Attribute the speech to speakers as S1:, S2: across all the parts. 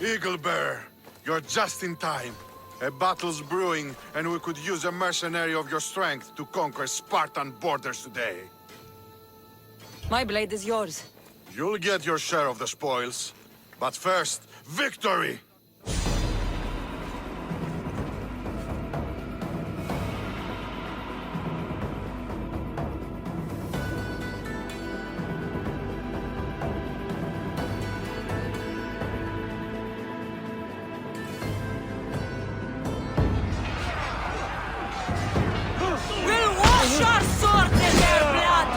S1: Eagle Bear, you're just in time. A battle's brewing, and we could use a mercenary of your strength to conquer Spartan borders today.
S2: My blade is yours.
S1: You'll get your share of the spoils. But first, victory!
S2: We'll wash our swords in their blood!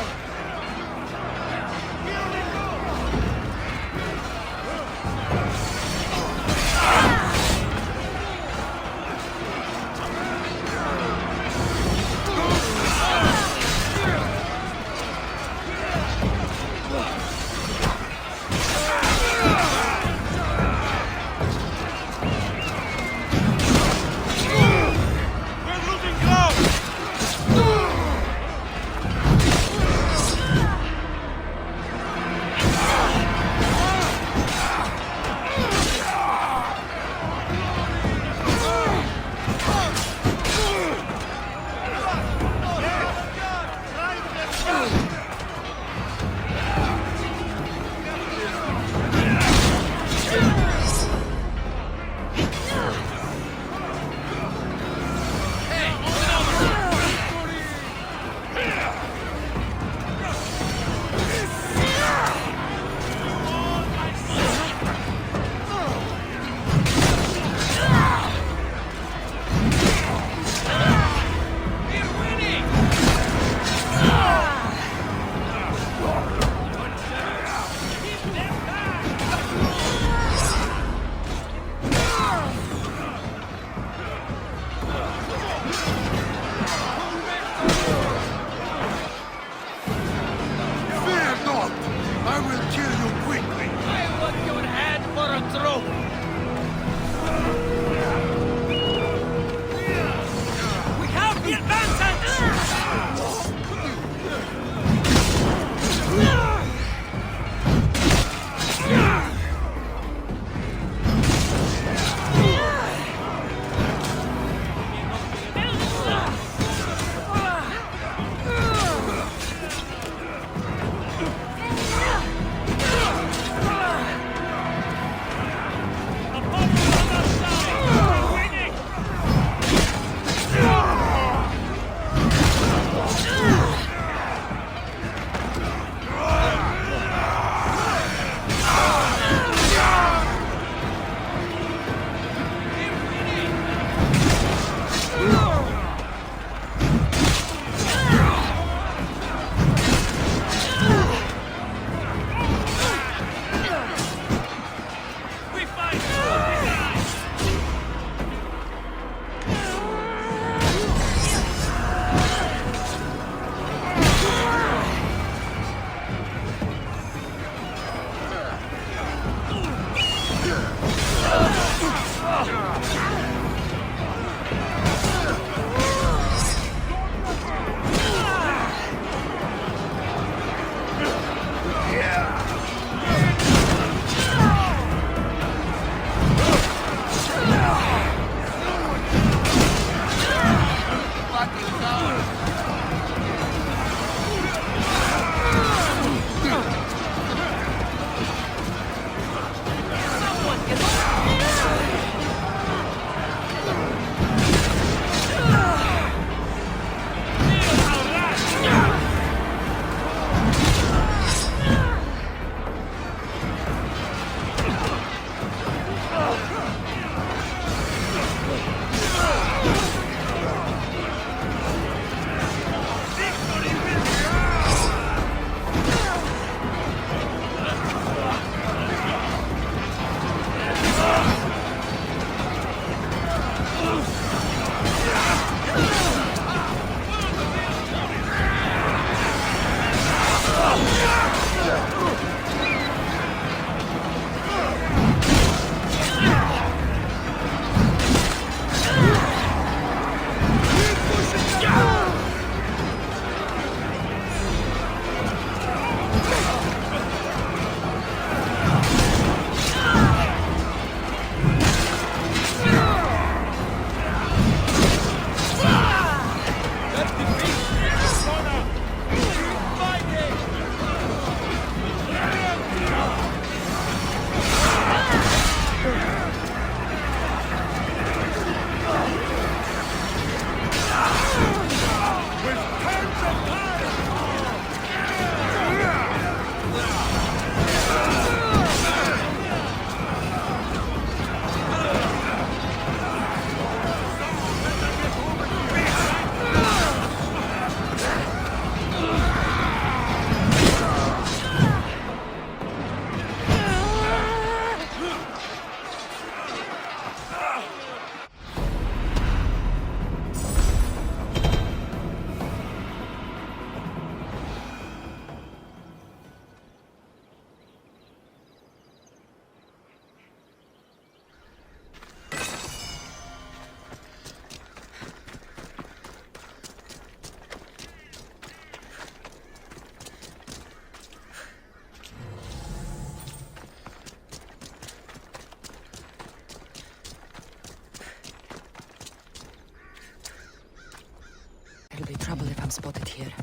S2: It'll be trouble if I'm spotted here.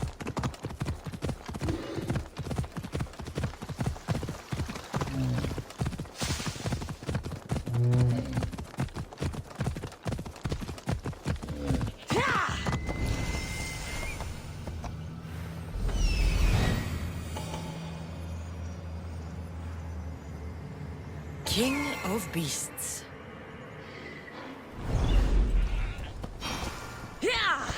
S2: King of Beasts. Yeah!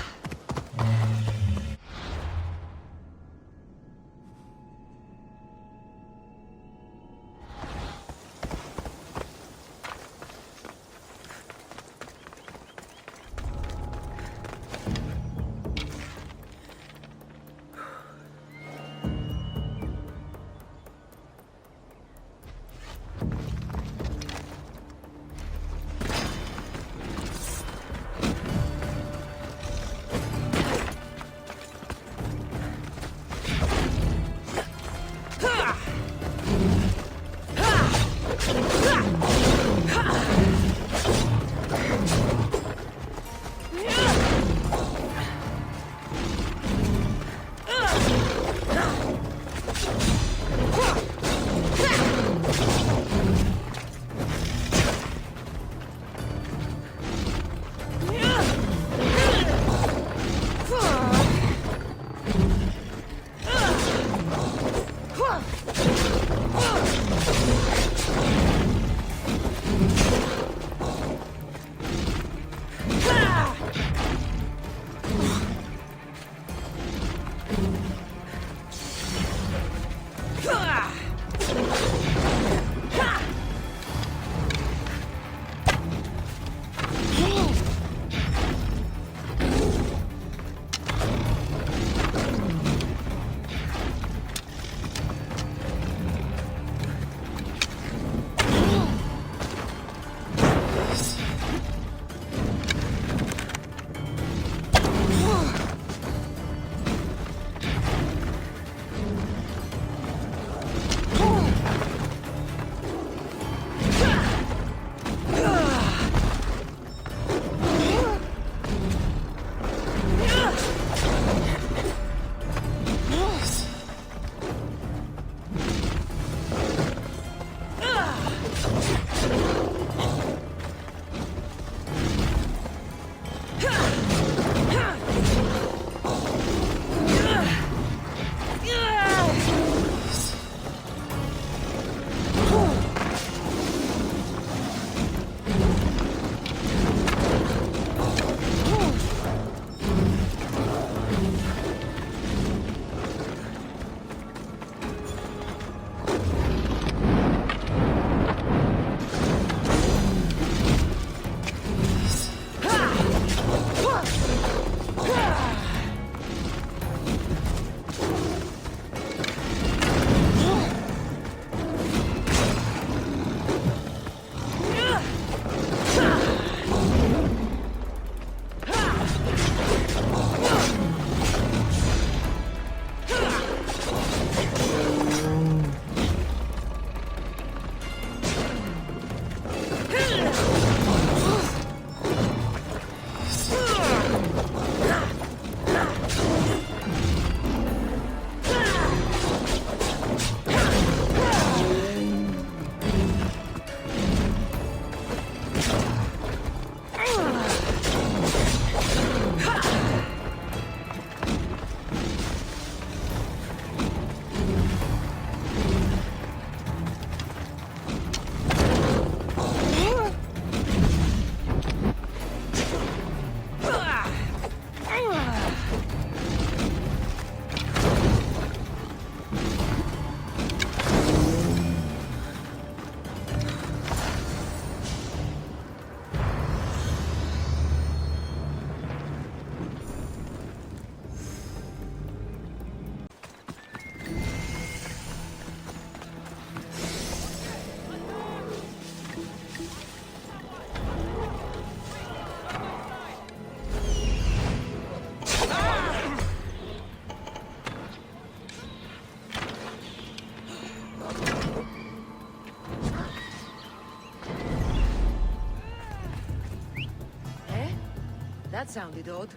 S2: That sounded odd.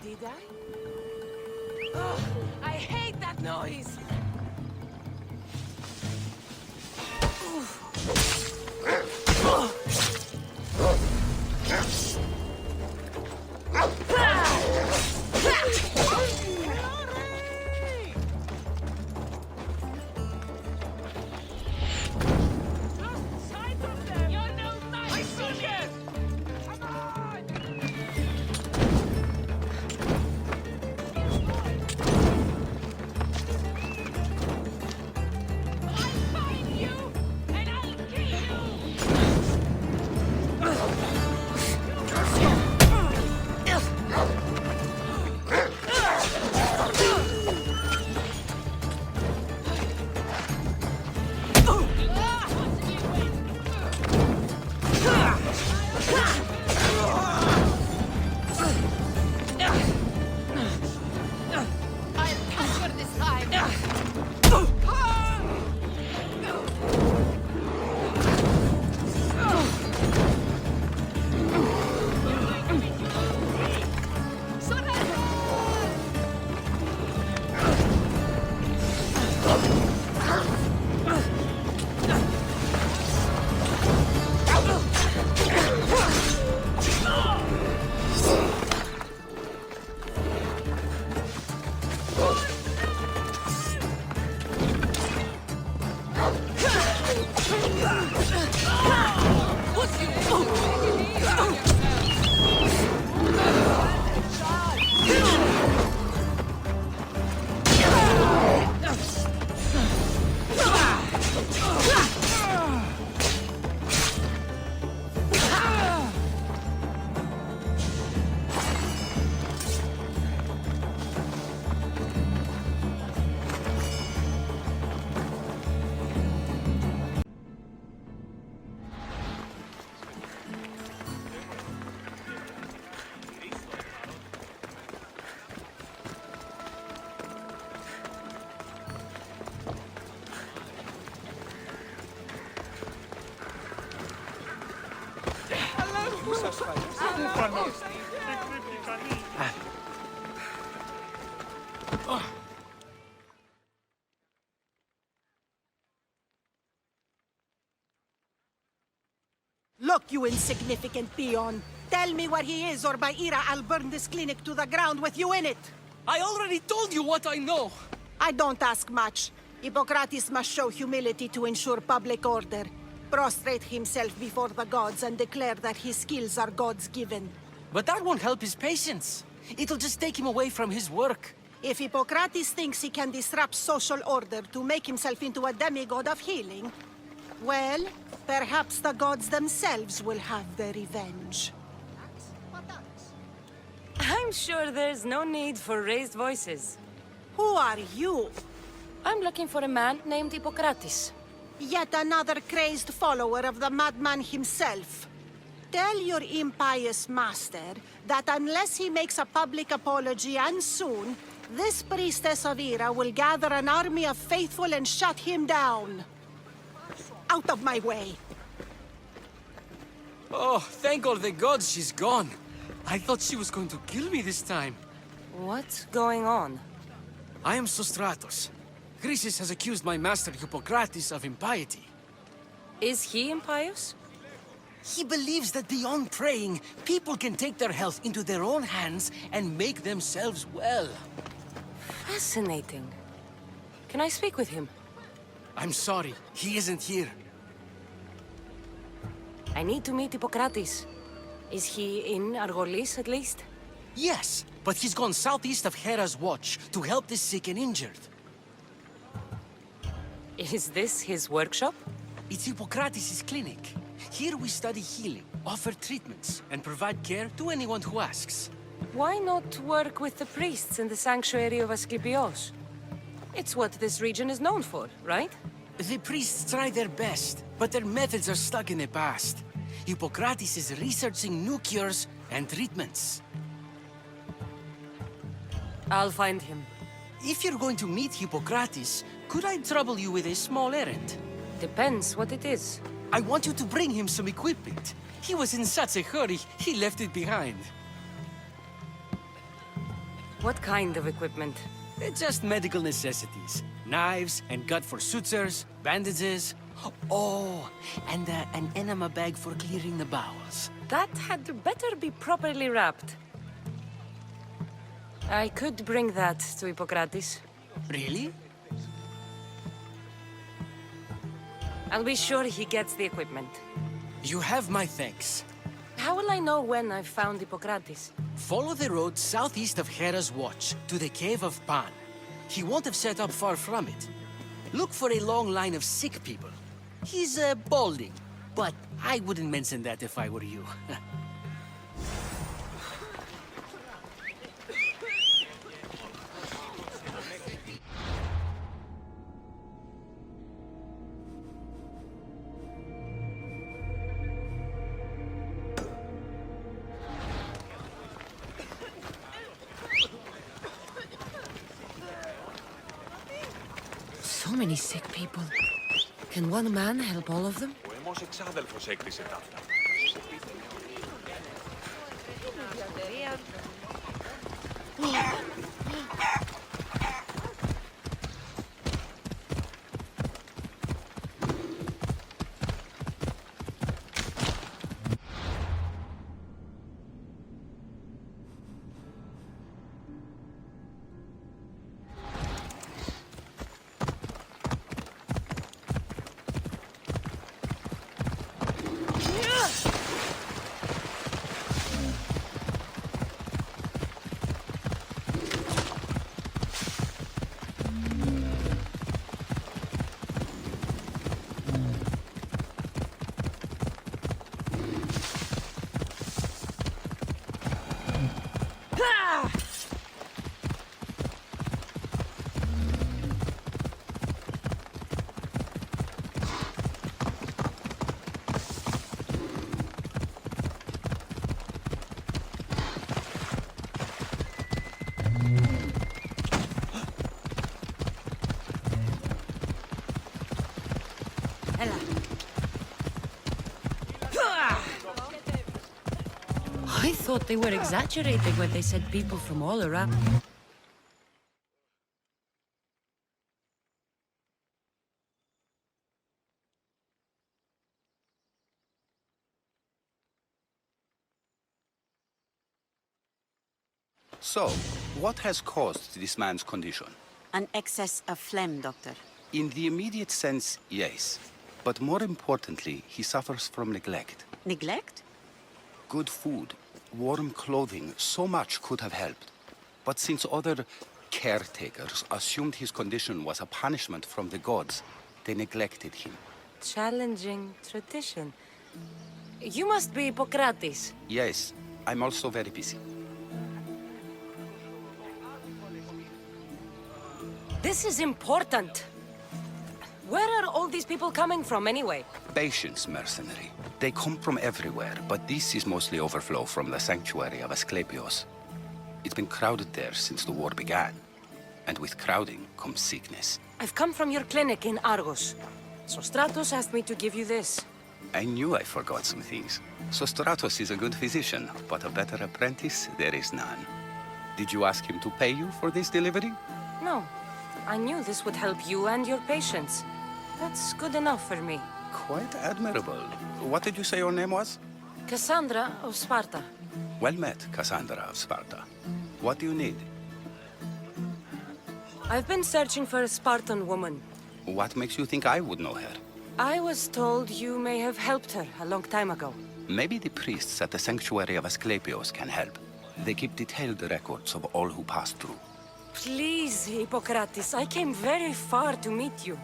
S2: Did I? Ugh, I hate that noise!
S3: Look, you insignificant peon. Tell me where he is, or by Ira, I'll burn this clinic to the ground with you in it.
S4: I already told you what I know!
S3: I don't ask much. Hippocrates must show humility to ensure public order. Prostrate himself before the gods and declare that his skills are gods-given.
S4: But that won't help his patience. It'll just take him away from his work.
S3: If Hippocrates thinks he can disrupt social order to make himself into a demigod of healing, well, perhaps the gods themselves will have their revenge.
S2: I'm sure there's no need for raised voices.
S3: Who are you?
S2: I'm looking for a man named Hippocrates.
S3: Yet another crazed follower of the madman himself. Tell your impious master that unless he makes a public apology, and soon, this priestess of Ira will gather an army of faithful and shut him down. Out of my way!
S4: Oh, thank all the gods she's gone. I thought she was going to kill me this time.
S2: What's going on?
S4: I am Sostratos. Chrysis has accused my master Hippocrates of impiety.
S2: Is he impious?
S4: He believes that beyond praying, people can take their health into their own hands and make themselves well.
S2: Fascinating. Can I speak with him?
S4: I'm sorry, he isn't here.
S2: I need to meet Hippocrates. Is he in Argolis, at least?
S4: Yes, but he's gone southeast of Hera's watch to help the sick and injured.
S2: Is this his workshop?
S4: It's Hippocrates' clinic. Here we study healing, offer treatments, and provide care to anyone who asks.
S2: Why not work with the priests in the sanctuary of Asclepios? It's what this region is known for, right?
S4: The priests try their best, but their methods are stuck in the past. Hippocrates is researching new cures and treatments.
S2: I'll find him.
S4: If you're going to meet Hippocrates, could I trouble you with a small errand?
S2: Depends what it is.
S4: I want you to bring him some equipment. He was in such a hurry, he left it behind.
S2: What kind of equipment?
S4: Just medical necessities. Knives and gut for sutures, bandages. Oh, and an enema bag for clearing the bowels.
S2: That had better be properly wrapped. I could bring that to Hippocrates.
S4: Really?
S2: I'll be sure he gets the equipment.
S4: You have my thanks.
S2: How will I know when I've found Hippocrates?
S4: Follow the road southeast of Hera's Watch to the Cave of Pan. He won't have set up far from it. Look for a long line of sick people. He's balding, but I wouldn't mention that if I were you.
S2: So many sick people. Can one man help all of them?
S5: Ο αιμός εξάδελφος έκτισε ταύτα.
S2: I thought they were exaggerating when they said people from all around.
S6: So, what has caused this man's condition?
S7: An excess of phlegm, Doctor.
S6: In the immediate sense, yes. But more importantly, he suffers from neglect.
S7: Neglect?
S6: Good food, warm clothing, so much could have helped. But since other caretakers assumed his condition was a punishment from the gods, they neglected him.
S2: Challenging tradition. You must be Hippocrates.
S6: Yes, I'm also very busy.
S2: This is important. Where are all these people coming from, anyway?
S6: Patience, mercenary. They come from everywhere, but this is mostly overflow from the sanctuary of Asclepios. It's been crowded there since the war began. And with crowding comes sickness.
S2: I've come from your clinic in Argos. Sostratos asked me to give you this.
S6: I knew I forgot some things. Sostratos is a good physician, but a better apprentice there is none. Did you ask him to pay you for this delivery?
S2: No. I knew this would help you and your patients. That's good enough for me.
S6: Quite admirable. What did you say your name was?
S2: Kassandra of Sparta.
S6: Well met, Kassandra of Sparta. What do you need?
S2: I've been searching for a Spartan woman.
S6: What makes you think I would know her?
S2: I was told you may have helped her a long time ago.
S6: Maybe the priests at the sanctuary of Asclepios can help. They keep detailed records of all who pass through.
S2: Please, Hippocrates, I came very far to meet you.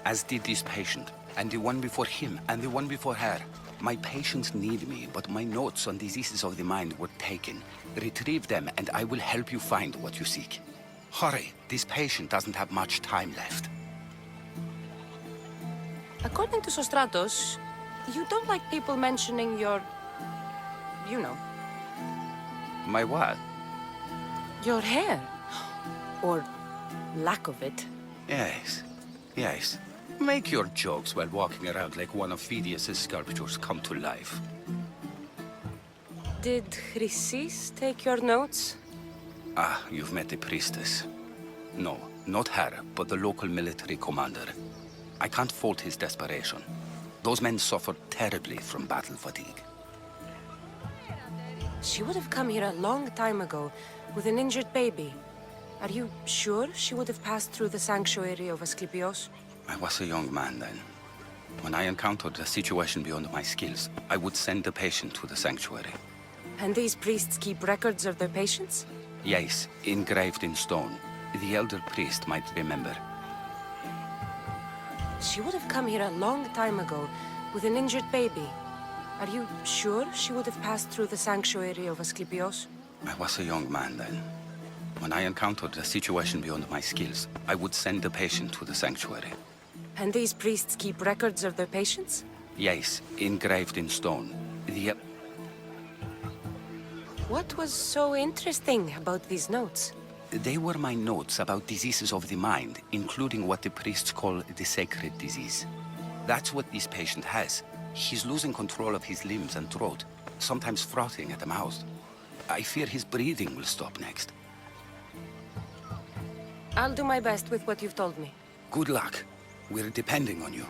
S6: As did this patient, and the one before him, and the one before her. My patients need me, but my notes on diseases of the mind were taken. Retrieve them, and I will help you find what you seek. Hurry, this patient doesn't have much time left.
S2: According to Sostratos, you don't like people mentioning your... you know.
S6: My what?
S2: Your hair. Or lack of it.
S6: Yes, yes. Make your jokes while walking around like one of Phidias' sculptures come to life.
S2: Did Chrysis take your notes?
S6: Ah, you've met the priestess. No, not her, but the local military commander. I can't fault his desperation. Those men suffered terribly from battle fatigue.
S2: She would have come here a long time ago with an injured baby. Are you sure she would have passed through the sanctuary of Asclepios?
S6: I was a young man then. When I encountered a situation beyond my skills, I would send the patient to the sanctuary.
S2: And these priests keep records of their patients?
S6: Yes, engraved in stone. The elder priest might remember.
S2: She would have come here a long time ago with an injured baby. Are you sure she would have passed through the sanctuary of Asclepios?
S6: I was a young man then. When I encountered a situation beyond my skills, I would send the patient to the sanctuary.
S2: And these priests keep records of their patients?
S6: Yes, engraved in stone.
S2: What was so interesting about these notes?
S6: They were my notes about diseases of the mind, including what the priests call the sacred disease. That's what this patient has. He's losing control of his limbs and throat, sometimes frothing at the mouth. I fear his breathing will stop next.
S2: I'll do my best with what you've told me.
S6: Good luck. We're depending on you.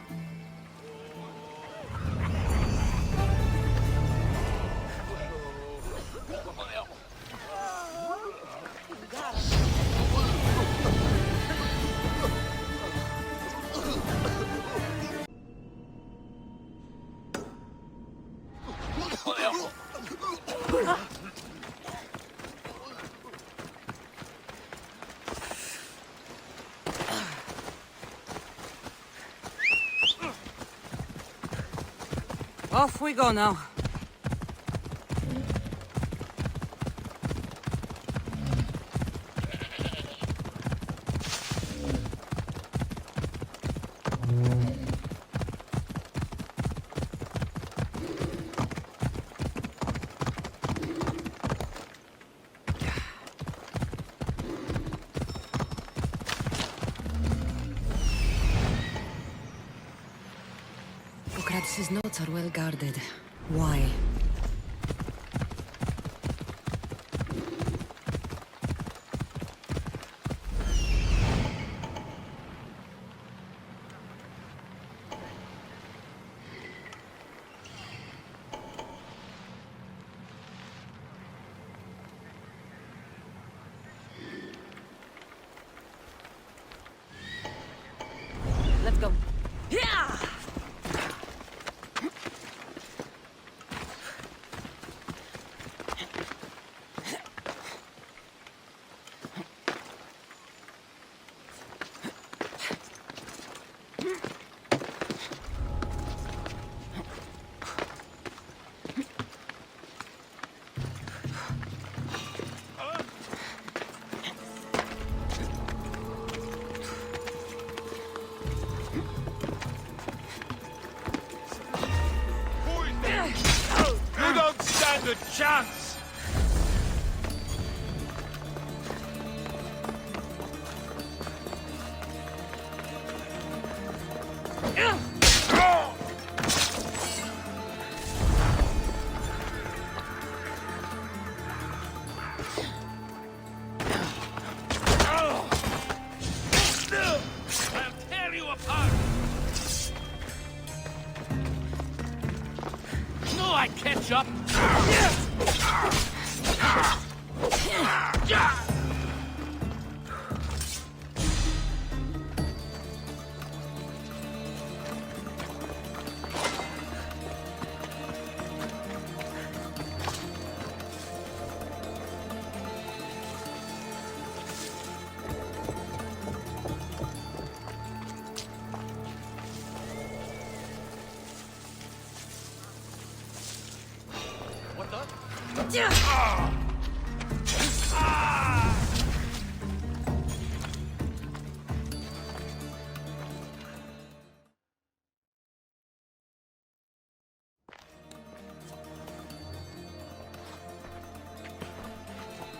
S2: Off we go now. His notes are well guarded. Why? Let's go. Yeah!
S5: You don't stand a chance! I'll tear you apart! No, I catch up! What the?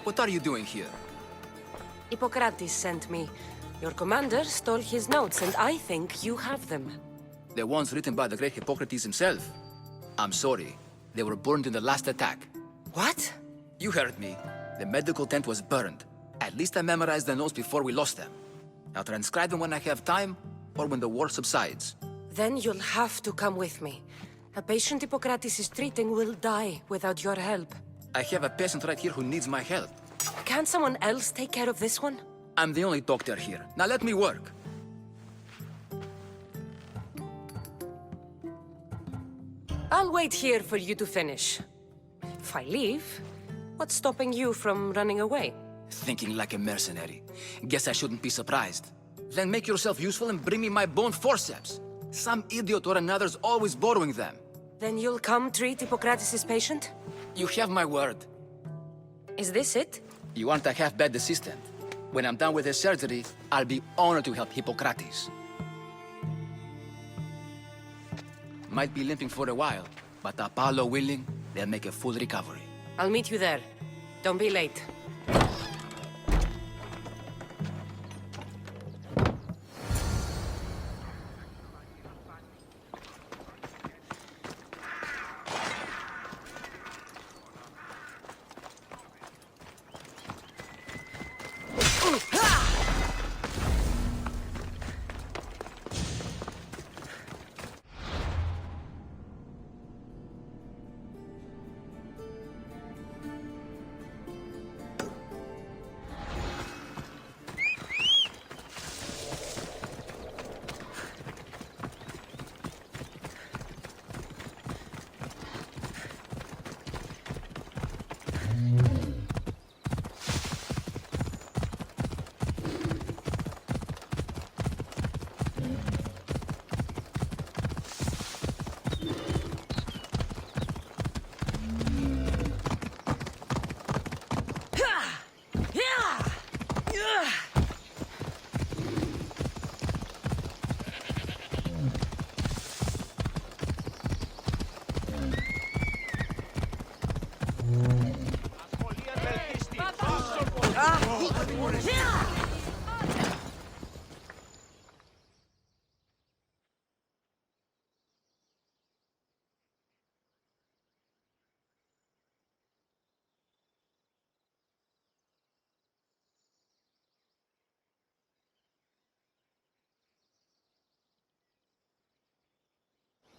S8: What are you doing here?
S2: Hippocrates sent me. Your commander stole his notes, and I think you have them.
S8: The ones written by the great Hippocrates himself. I'm sorry. They were burned in the last attack.
S2: What?
S8: You heard me. The medical tent was burned. At least I memorized the notes before we lost them. I'll transcribe them when I have time, or when the war subsides.
S2: Then you'll have to come with me. A patient Hippocrates is treating will die without your help.
S8: I have a patient right here who needs my help.
S2: Can't someone else take care of this one?
S8: I'm the only doctor here. Now let me work.
S2: I'll wait here for you to finish. If I leave, what's stopping you from running away?
S8: Thinking like a mercenary. Guess I shouldn't be surprised. Then make yourself useful and bring me my bone forceps. Some idiot or another's always borrowing them.
S2: Then you'll come treat Hippocrates' patient?
S8: You have my word.
S2: Is this it?
S8: You aren't a half-bad assistant. When I'm done with the surgery, I'll be honored to help Hippocrates. Might be limping for a while, but Apollo willing, they'll make a full recovery.
S2: I'll meet you there. Don't be late.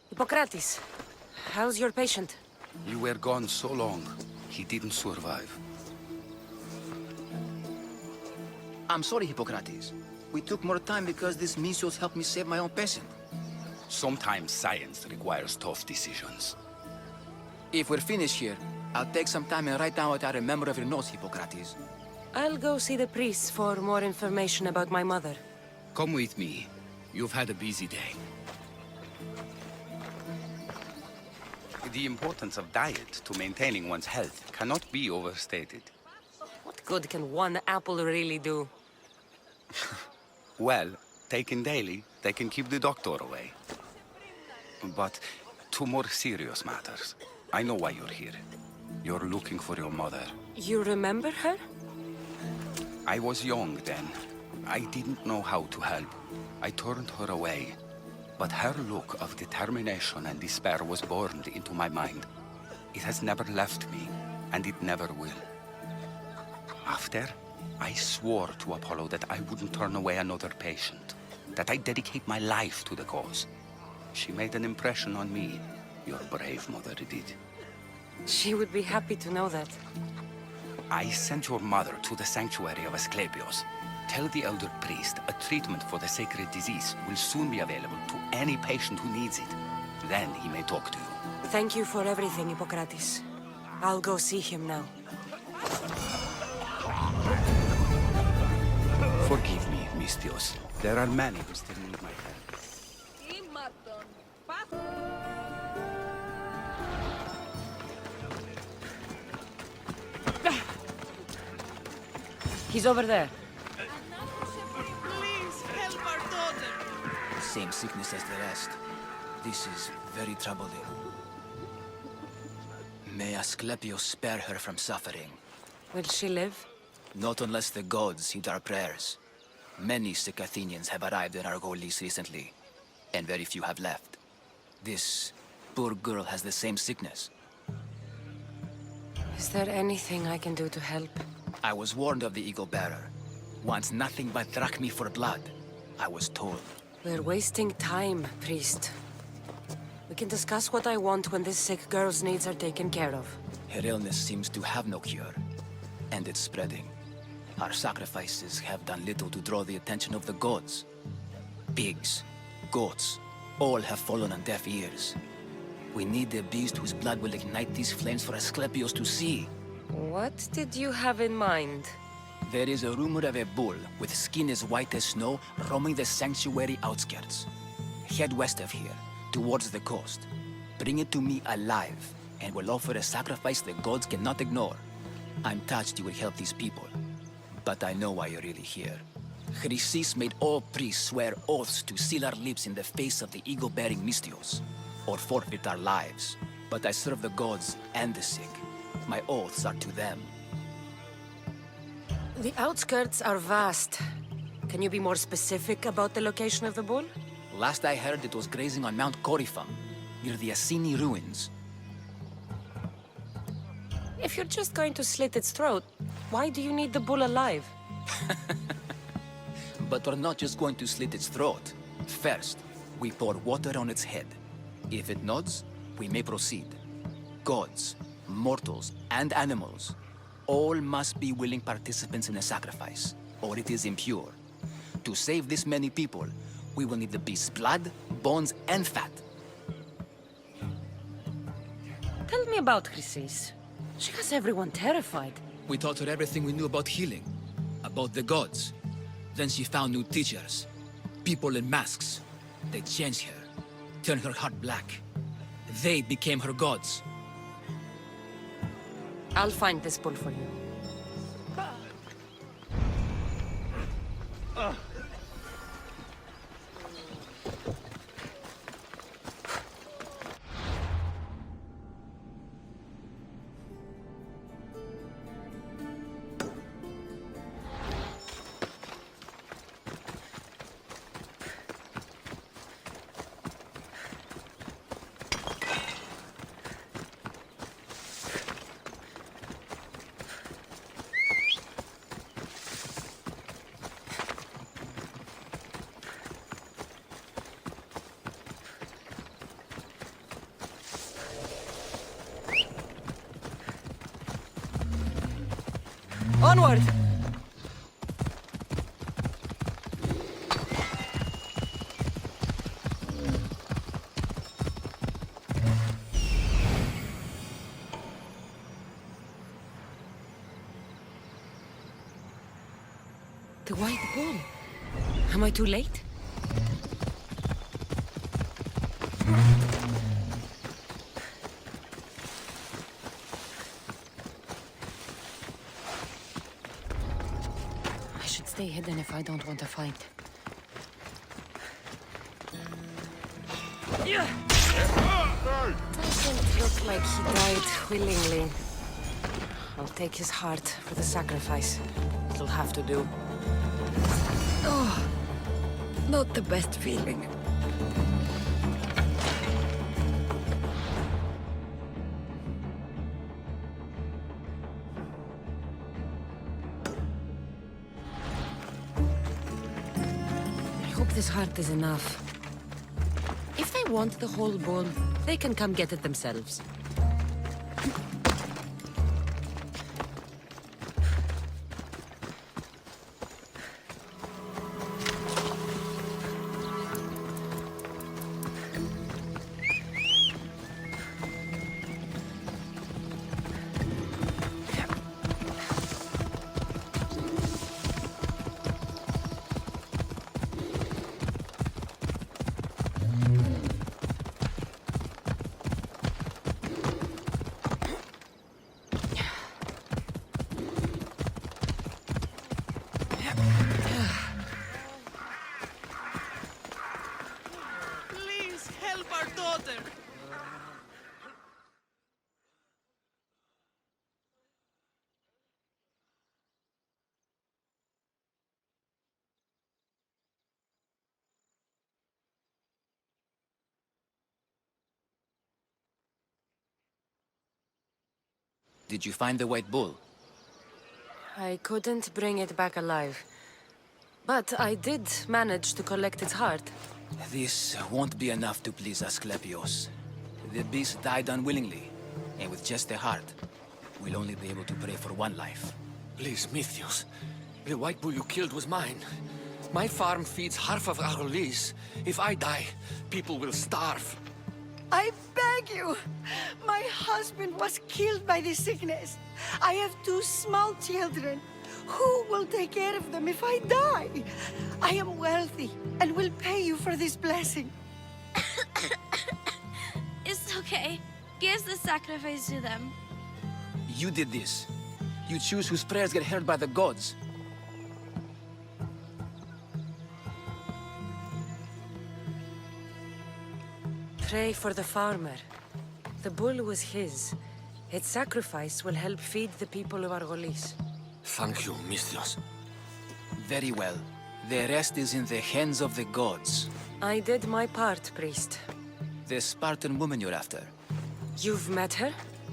S2: Hippocrates, how's your patient?
S6: You were gone so long, he didn't survive.
S8: I'm sorry, Hippocrates. We took more time because this measles helped me save my own patient.
S6: Sometimes science requires tough decisions.
S8: If we're finished here, I'll take some time and write down what I remember of your notes, Hippocrates.
S2: I'll go see the priest for more information about my mother.
S6: Come with me. You've had a busy day. The importance of diet to maintaining one's health cannot be overstated.
S2: What good can one apple really do?
S6: Well, taken daily, they can keep the doctor away. But to more serious matters. I know why you're here. You're looking for your mother.
S2: You remember her?
S6: I was young then. I didn't know how to help. I turned her away. But her look of determination and despair was burned into my mind. It has never left me, and it never will. After, I swore to Apollo that I wouldn't turn away another patient, that I'd dedicate my life to the cause. She made an impression on me. Your brave mother did.
S2: She would be happy to know that.
S6: I sent your mother to the sanctuary of Asclepios. Tell the elder priest a treatment for the sacred disease will soon be available to any patient who needs it. Then he may talk to you.
S2: Thank you for everything, Hippocrates. I'll go see him now.
S6: Forgive me, Mystios. There are many who still need my help.
S2: He's over there.
S3: Please help our daughter.
S8: Same sickness as the rest. This is very troubling. May Asclepios spare her from suffering.
S2: Will she live?
S8: Not unless the gods heed our prayers. Many sick Athenians have arrived in Argolis recently, and very few have left. This poor girl has the same sickness.
S2: Is there anything I can do to help?
S8: I was warned of the Eagle Bearer. Wants nothing but drachmi for blood, I was told.
S2: We're wasting time, priest. We can discuss what I want when this sick girl's needs are taken care of.
S8: Her illness seems to have no cure, and it's spreading. Our sacrifices have done little to draw the attention of the gods. Pigs, goats, all have fallen on deaf ears. We need a beast whose blood will ignite these flames for Asclepios to see.
S2: What did you have in mind?
S8: There is a rumor of a bull with skin as white as snow roaming the sanctuary outskirts. Head west of here, towards the coast. Bring it to me alive, and we'll offer a sacrifice the gods cannot ignore. I'm touched you will help these people, but I know why you're really here. Chrysis made all priests swear oaths to seal our lips in the face of the eagle-bearing Mystios, or forfeit our lives. But I serve the gods and the sick. My oaths are to them.
S2: The outskirts are vast. Can you be more specific about the location of the bull?
S8: Last I heard, it was grazing on Mount Corifum, near the Assini ruins.
S2: If you're just going to slit its throat, why do you need the bull alive?
S8: But we're not just going to slit its throat. First, we pour water on its head. If it nods, we may proceed. Gods, mortals, and animals, all must be willing participants in a sacrifice, or it is impure. To save this many people, we will need the beast's blood, bones, and fat.
S2: Tell me about Chrysis. She has everyone terrified.
S8: We taught her everything we knew about healing, about the gods. Then she found new teachers, people in masks. They changed her, turned her heart black. They became her gods.
S2: I'll find this bull for you. Onward! The white bull. Am I too late? I should stay hidden if I don't want to fight. Doesn't look like he died willingly. I'll take his heart for the sacrifice. It'll have to do. Oh, not the best feeling. I hope this heart is enough. If they want the whole bull, they can come get it themselves.
S4: Please help our daughter!
S8: Did you find the white bull?
S2: I couldn't bring it back alive. But I did manage to collect its heart.
S8: This won't be enough to please Asclepios. The beast died unwillingly, and with just the heart, we'll only be able to pray for one life.
S9: Please, Mythios. The white bull you killed was mine. My farm feeds half of Argolis. If I die, people will starve.
S10: I beg you! My husband was killed by this sickness. I have 2 small children. Who will take care of them if I die? I am wealthy and will pay you for this blessing.
S11: It's okay. Give the sacrifice to them.
S8: You did this. You choose whose prayers get heard by the gods.
S2: Pray for the farmer. The bull was his. Its sacrifice will help feed the people of Argolis.
S9: Thank you, Mythios.
S8: Very well. The rest is in the hands of the gods.
S2: I did my part, priest.
S8: The Spartan woman you're after.
S2: You've met her?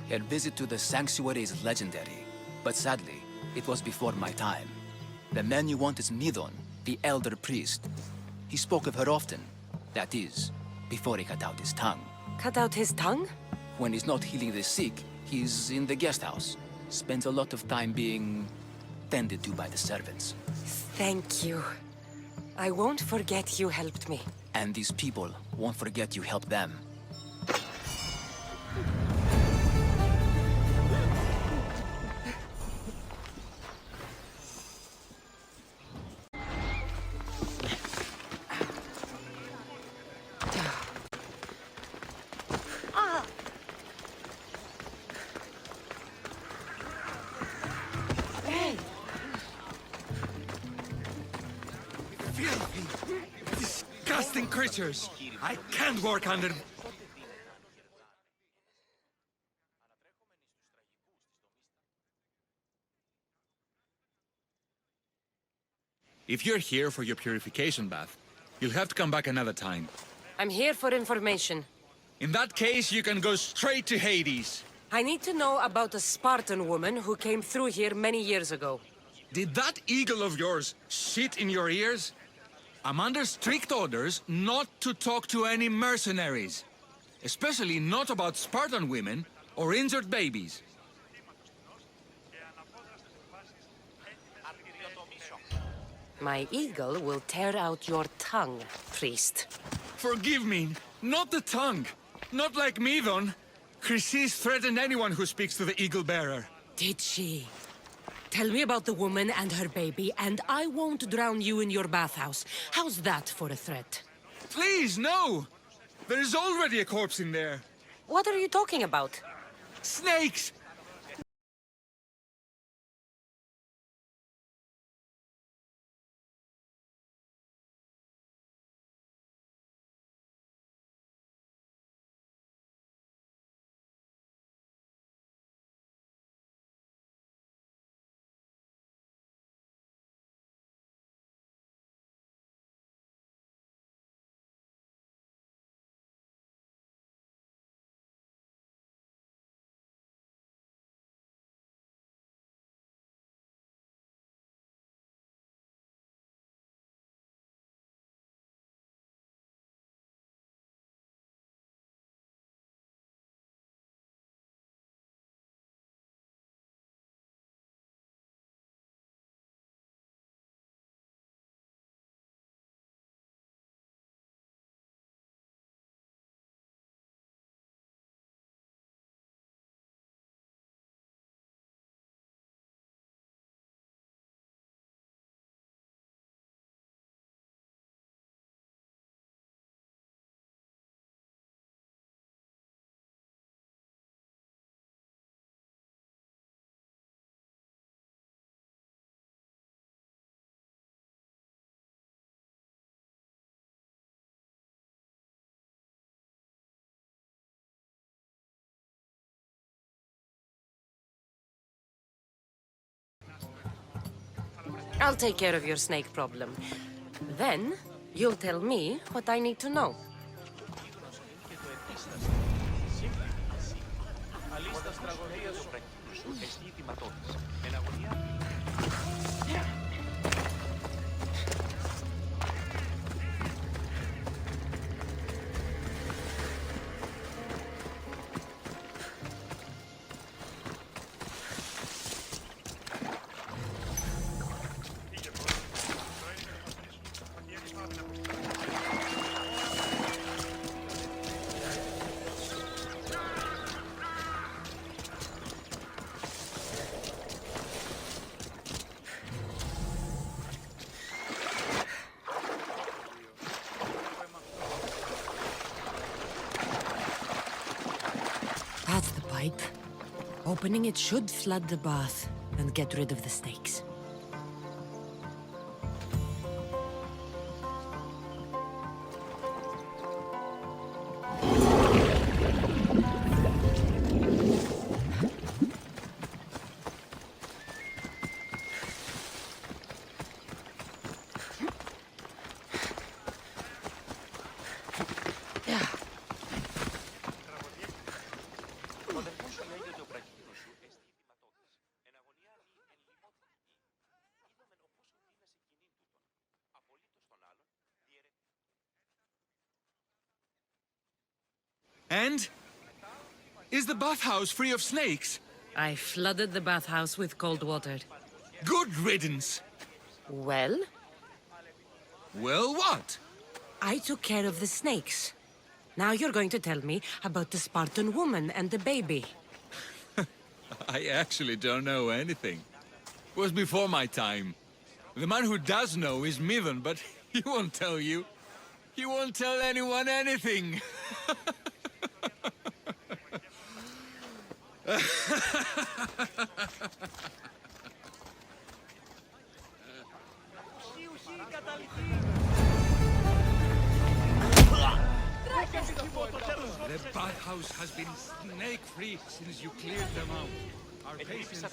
S8: Her visit to the sanctuary is legendary, but sadly, it was before my time. The man you want is Midon, the elder priest. He spoke of her often. That is, before he cut out his tongue.
S2: Cut out his tongue?
S8: When he's not healing the sick, he's in the guest house. Spends a lot of time being tended to by the servants.
S2: Thank you. I won't forget you helped me.
S8: And these people won't forget you helped them.
S5: Disgusting creatures! I can't work under...
S12: If you're here for your purification bath, you'll have to come back another time.
S2: I'm here for information.
S12: In that case, you can go straight to Hades.
S2: I need to know about a Spartan woman who came through here many years ago.
S12: Did that eagle of yours shit in your ears? I'm under strict orders not to talk to any mercenaries. Especially not about Spartan women or injured babies.
S2: My eagle will tear out your tongue, priest.
S12: Forgive me, not the tongue. Not like Midon. Chrysis threatened anyone who speaks to the eagle bearer.
S2: Did she? Tell me about the woman and her baby, and I won't drown you in your bathhouse. How's that for a threat?
S12: Please, no! There's already a corpse in there.
S2: What are you talking about?
S12: Snakes!
S2: I'll take care of your snake problem. Then, you'll tell me what I need to know. pipe. Opening it should flood the bath and get rid of the snakes.
S12: And? Is the bathhouse free of snakes?
S2: I flooded the bathhouse with cold water.
S12: Good riddance!
S2: Well?
S12: Well, what?
S2: I took care of the snakes. Now you're going to tell me about the Spartan woman and the baby.
S12: I actually don't know anything. It was before my time. The man who does know is Midan, but he won't tell you. He won't tell anyone anything. The bathhouse has been snake-free since you cleared them out. Our patients...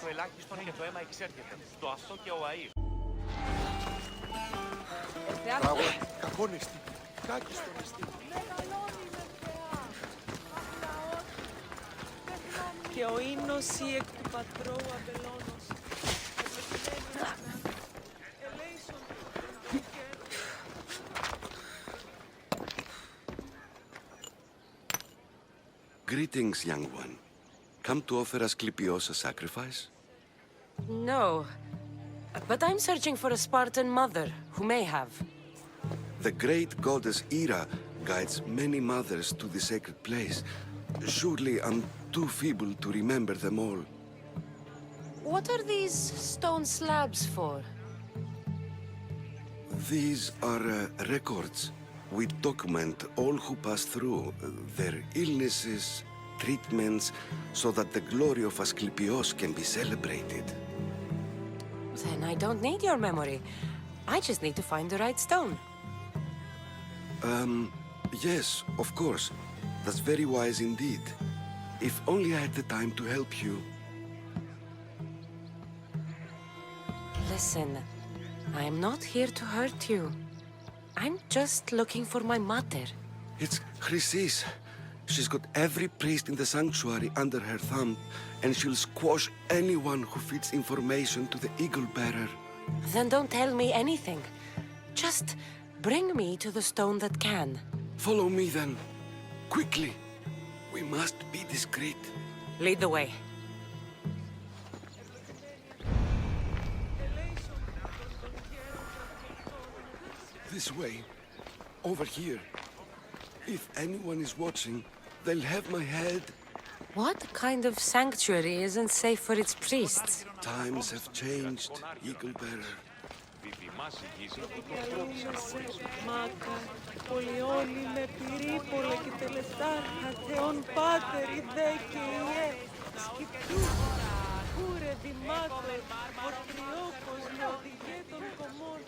S13: Και ο ίνος ή εκ του πατρώου αμπελώνος.
S14: Greetings, young one. Come to offer Asclepios a sacrifice?
S2: No. But I'm searching for a Spartan mother who may have.
S14: The great goddess Hera guides many mothers to the sacred place. Surely I'm too feeble to remember them all.
S2: What are these stone slabs for?
S14: These are records. We document all who pass through, their illnesses, treatments, so that the glory of Asclepios can be celebrated.
S2: Then I don't need your memory. I just need to find the right stone.
S14: Yes, of course. That's very wise indeed. If only I had the time to help you.
S2: Listen, I'm not here to hurt you. I'm just looking for my mother.
S14: It's Chrysis. She's got every priest in the sanctuary under her thumb, and she'll squash anyone who feeds information to the Eagle Bearer.
S2: Then don't tell me anything. Just bring me to the stone that can.
S14: Follow me then. Quickly. We must be discreet.
S2: Lead the way.
S14: This way. Over here. If anyone is watching, they'll have my head.
S2: What kind of sanctuary isn't safe for its priests?
S14: Times have changed, Eagle Bearer.
S13: Μάκα, πολιόλοι με πυρήπολα και τελετάρχα, Θεόν Πάτερ, ιδέ και Ιε, σκυπτού, κούρε δημάτρε, ορτριόκος, με οδηγέ των κομμών.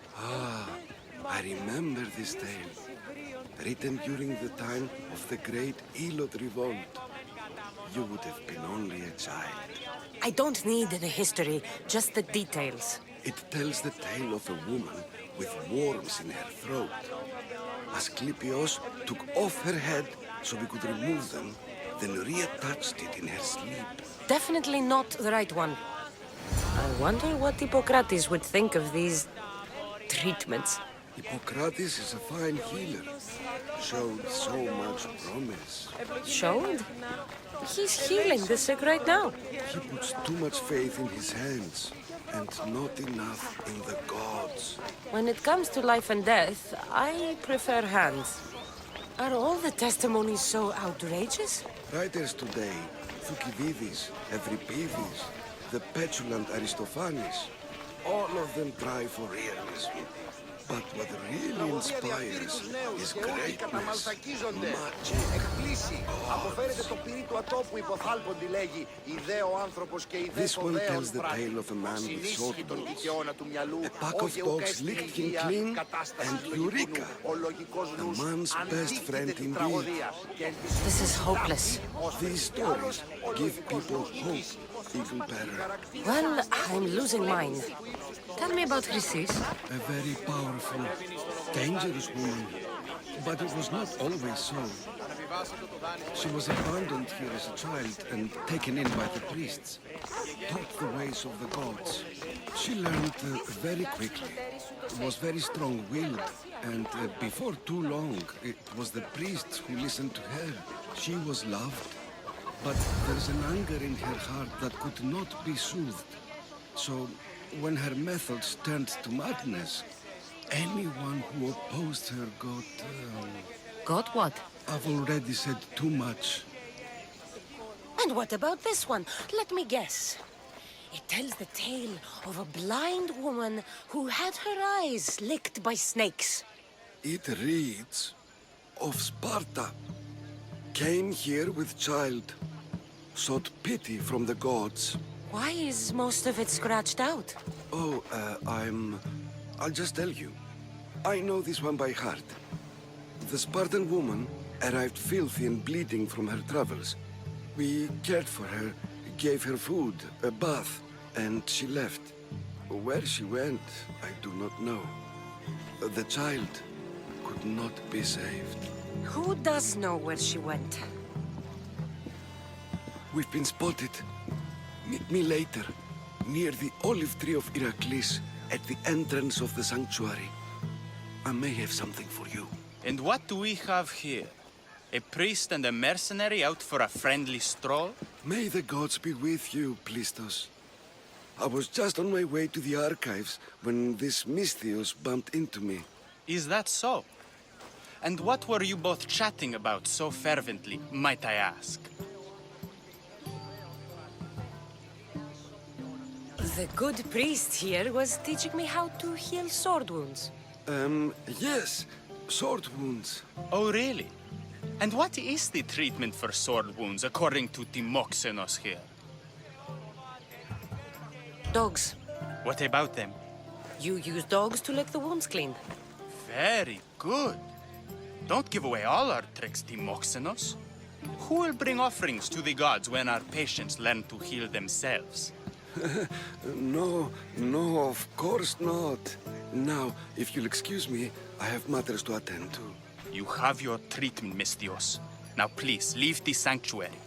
S14: I remember this tale, written during the time of the great Elot revolt. You would have been only a child.
S2: I don't need the history, just the details.
S14: It tells the tale of a woman with worms in her throat. Asclepios took off her head so we could remove them, then reattached it in her sleep.
S2: Definitely not the right one. I wonder what Hippocrates would think of these treatments.
S14: Hippocrates is a fine healer. Showed so much promise.
S2: Showed? He's healing the sick right now.
S14: He puts too much faith in his hands, and not enough in the gods.
S2: When it comes to life and death, I prefer hands. Are all the testimonies so outrageous?
S14: Writers today, Thucydides, Euripides, the petulant Aristophanes, All of them try for realism. But what really inspires is greatness, magic. This one tells the tale of a man with sword wounds. A pack of dogs licked him clean, and Eureka, a man's best friend indeed.
S2: This is hopeless.
S14: These stories give people hope, Eaglebearer.
S2: Well, I'm losing mine. Tell me about Chrysis.
S14: A very powerful, dangerous woman. But it was not always so. She was abandoned here as a child and taken in by the priests. Taught the ways of the gods. She learned very quickly. Was very strong-willed. And before too long, it was the priests who listened to her. She was loved. But there's an anger in her heart that could not be soothed. So, when her methods turned to madness, anyone who opposed her got...
S2: Got what?
S14: I've already said too much.
S2: And what about this one? Let me guess. It tells the tale of a blind woman who had her eyes licked by snakes.
S14: It reads of Sparta. Came here with child. Sought pity from the gods.
S2: Why is most of it scratched out?
S14: Oh, I'll just tell you. I know this one by heart. The Spartan woman arrived filthy and bleeding from her travels. We cared for her, gave her food, a bath, and she left. Where she went, I do not know. The child could not be saved.
S2: Who does know where she went?
S14: We've been spotted. Meet me later, near the olive tree of Heracles, at the entrance of the sanctuary. I may have something for you.
S15: And what do we have here? A priest and a mercenary out for a friendly stroll?
S14: May the gods be with you, Plistos. I was just on my way to the archives when this Misthios bumped into me.
S15: Is that so? And what were you both chatting about so fervently, might I ask?
S2: The good priest here was teaching me how to heal sword wounds.
S14: Yes. Sword wounds.
S15: Oh, really? And what is the treatment for sword wounds, according to Timoxenos here?
S2: Dogs.
S15: What about them?
S2: You use dogs to lick the wounds clean.
S15: Very good. Don't give away all our tricks, Timoxenos. Who will bring offerings to the gods when our patients learn to heal themselves?
S14: No, of course not. Now, if you'll excuse me, I have matters to attend to.
S15: You have your treatment, Misthios. Now please, leave the sanctuary.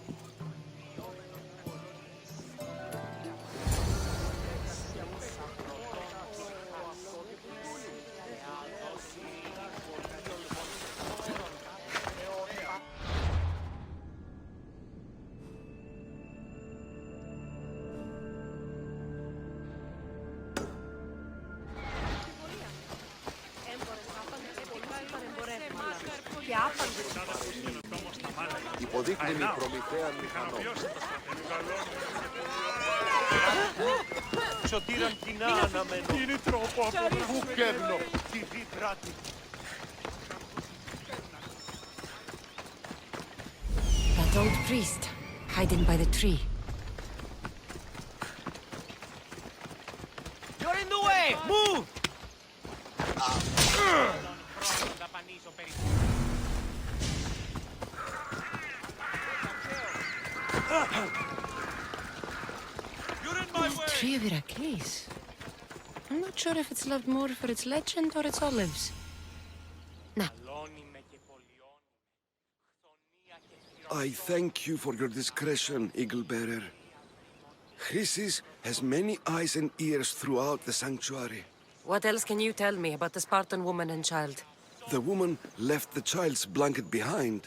S16: Υποδείχνει προμηθέα μηχανών. Σωτήραν κοινά αναμένω. Είναι τρόπο από πού κέρνω. Τι δι πράτη.
S2: That old priest, hiding by the tree.
S4: You're in the way! Move!
S2: The tree of Heracles. I'm not sure if it's loved more for its legend or its olives. Nah.
S14: I thank you for your discretion, Eagle-bearer. Chrysis has many eyes and ears throughout the sanctuary.
S2: What else can you tell me about the Spartan woman and child?
S14: The woman left the child's blanket behind.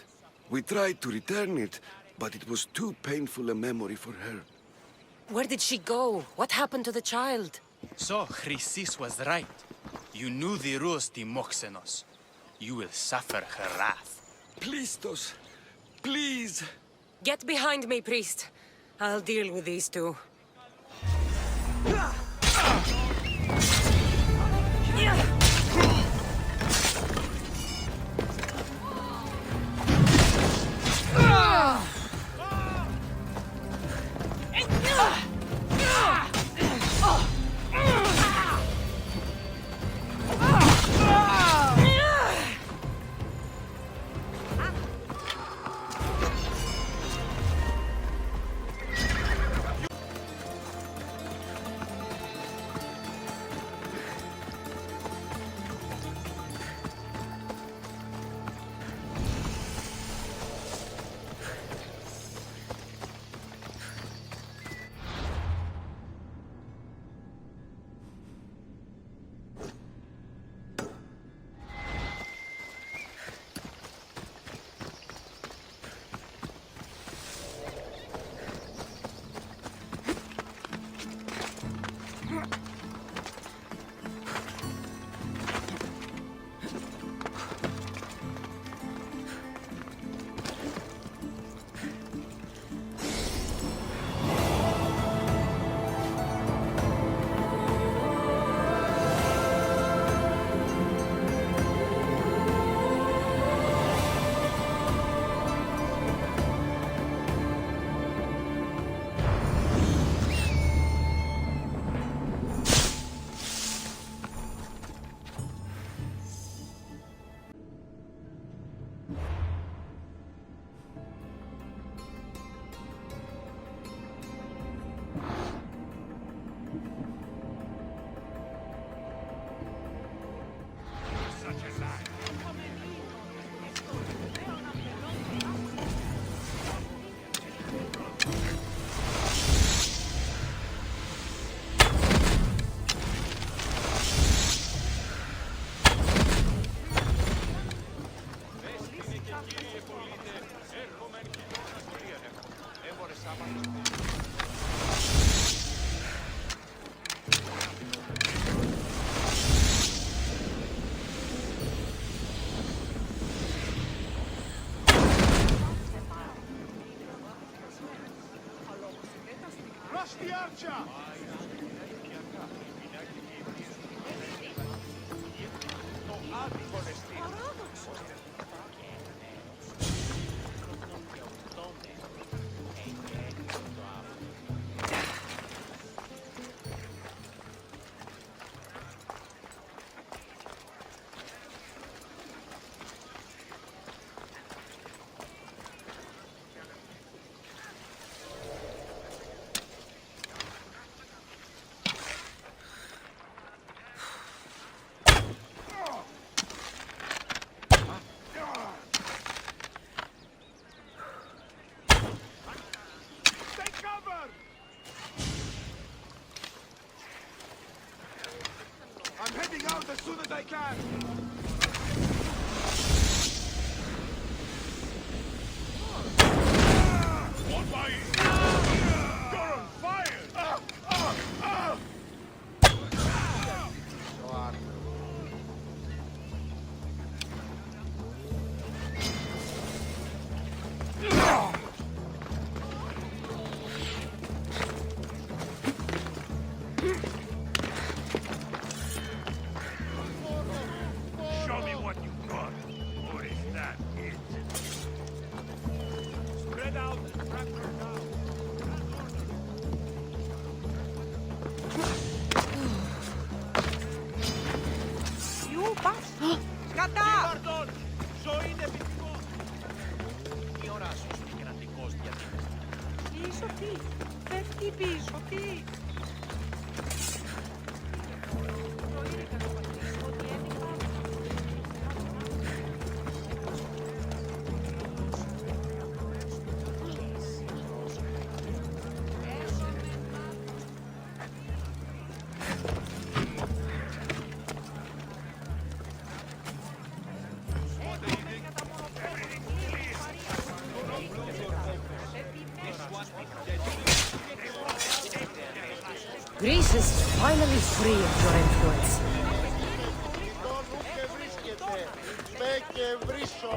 S14: We tried to return it, but it was too painful a memory for her.
S2: Where did she go? What happened to the child?
S15: So, Chrysis was right. You knew the rules, Timoxenos. You will suffer her wrath.
S14: Plistos, please!
S2: Get behind me, priest. I'll deal with these two.
S16: heading out as soon as I can! On my... You're on fire! Show me what you got, or is that it? Spread out and track her down.
S13: You bastard! Κατά!
S16: Pardon! Ζωή είναι επιτυχώ! Τι ώρα σου συγκρατικός διαδικαστής.
S13: Πίσω τι! Πέφτει πίσω τι! Το είναι καταπατήσει ότι έμεινε.
S2: Greece is finally free of your influence.
S16: Μπε και βρίσω!